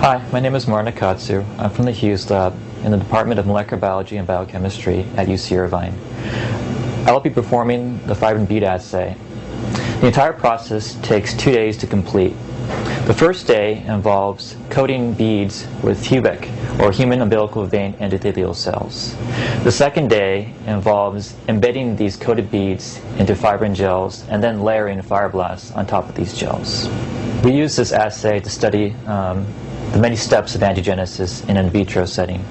Hi, my name is Martin Akatsu. I'm from the Hughes Lab in the Department of Molecular Biology and Biochemistry at UC Irvine. I will be performing the Fibrin bead assay. The entire process takes 2 days to complete. The first day involves coating beads with HUVEC, or human umbilical vein endothelial cells. The second day involves embedding these coated beads into fibrin gels and then layering fibroblasts on top of these gels. We use this assay to study the many steps of angiogenesis in an in vitro setting.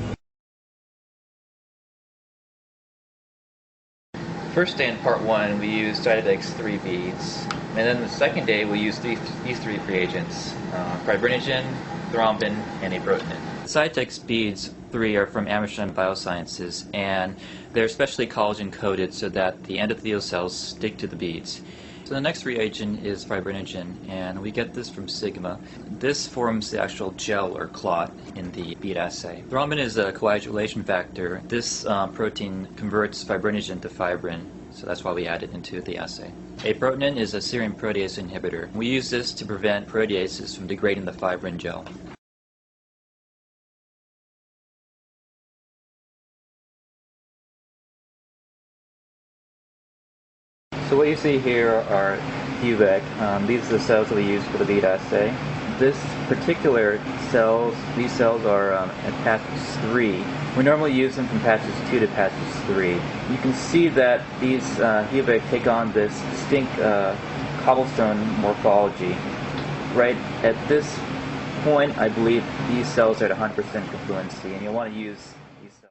First day in part 1 we used Diabex 3 beads, and then the second day we used these three reagents, fibrinogen, thrombin, and aprotenin. Cytex beads 3 are from Amersham Biosciences, and they're specially collagen coated so that the endothelial cells stick to the beads. So the next reagent is fibrinogen, and we get this from Sigma. This forms the actual gel or clot in the bead assay. Thrombin is a coagulation factor. This protein converts fibrinogen to fibrin, so that's why we add it into the assay. Aprotenin is a serine protease inhibitor. We use this to prevent proteases from degrading the fibrin gel. So what you see here are HUVEC. These are the cells that we use for the bead assay. This particular these cells are at patches 3. We normally use them from patches 2 to patches 3. You can see that these HUVEC take on this distinct cobblestone morphology. Right at this point, I believe these cells are at 100% confluency, and you'll want to use